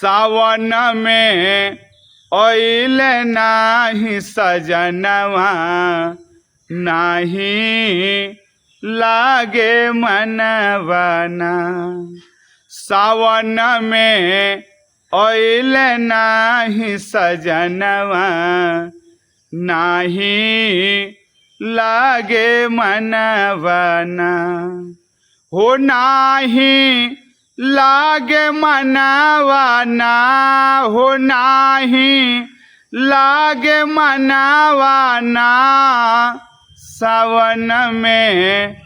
सावन में ओइल नाही सजनवा, नाही लागे मनवना। सावन में ओइल नाही सजनवा, नाही लागे मनवना। हो नाही लागे मनवना, हो नाही लागे मनवना। सावन में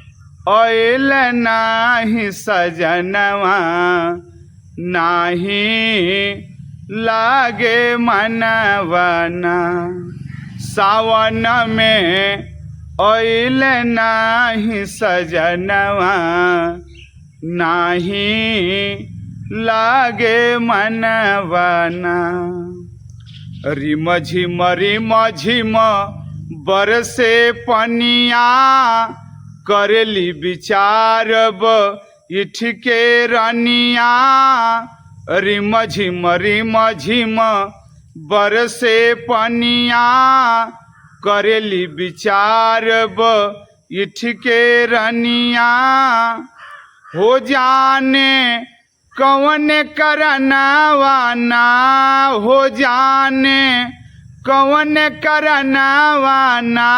ओइल नाही सजनवा, नाही लागे मनवना। सावन में ओइल नाही सजनवा, नाही लागे मनवना। रिम झिम बरसे पनिया, करेली विचारब इठ के रनिया। रिम झिम बरसे पनिया, करेली विचारब इठ के रनिया। हो जाने कौन करनवाना, हो जाने कौन करनवाना।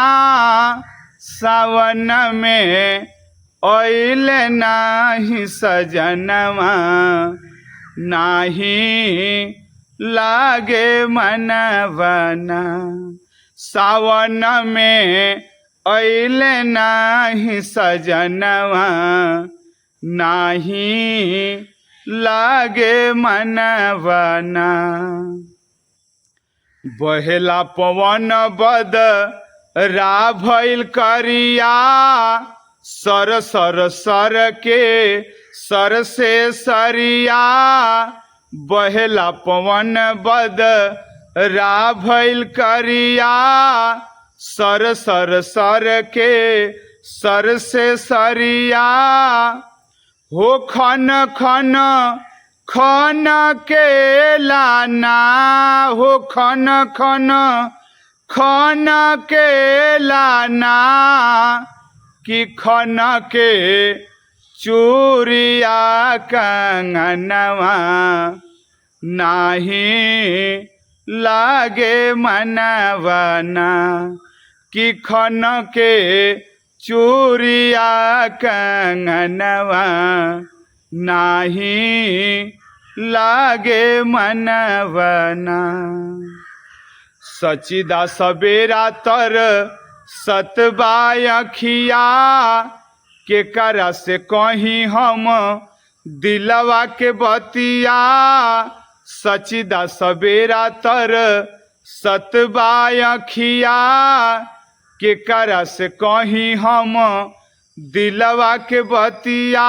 सावन में ओइल नाही सजनवा, नाही लागे मनवना। सावन में ओइल नाही सजनवा, नाही लागे मनवना। बहेला पवन बदरा भइल करिया, सर सर सर के सर से सरिया। बहेला पवन बदरा भइल करिया, सर सर सर के सर से सरिया। हो खन खन खन के लाना, हो खन खन खन के लाना। कि खन के चूड़िया कंगनवा, नाही लागे मनवना। कि खन के चूड़िया कंगनवा, नाही लागे मनवना। सचिदा सबेरा तर सतबा अखिया, के करा से कहीं हम दिलवा के बतिया। सचिदा सबेरा तर सतबा अखिया, के करा से कहीं हम दिलवा के बतिया।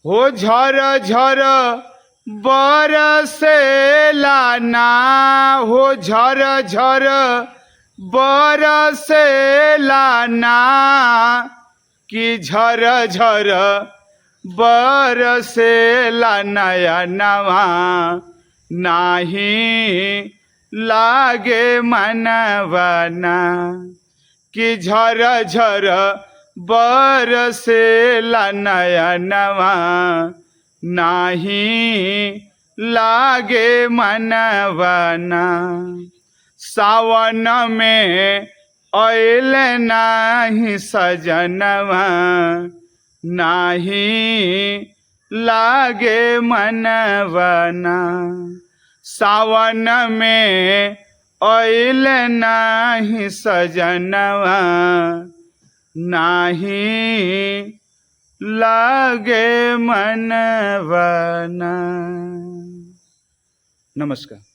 हो झर झर बरसे लाना, हो झर झर बरसे लाना। कि झर झर बरसे नयनवा, नाही लागे मनवना। कि झर झर बरसे नयनवा, नाही लागे मनवना। सावन में ओइल नाही सजनवा, नाही लागे मनवना। सावन में ओइल नाही सजनवा, नाही लागे मनवना। नमस्कार।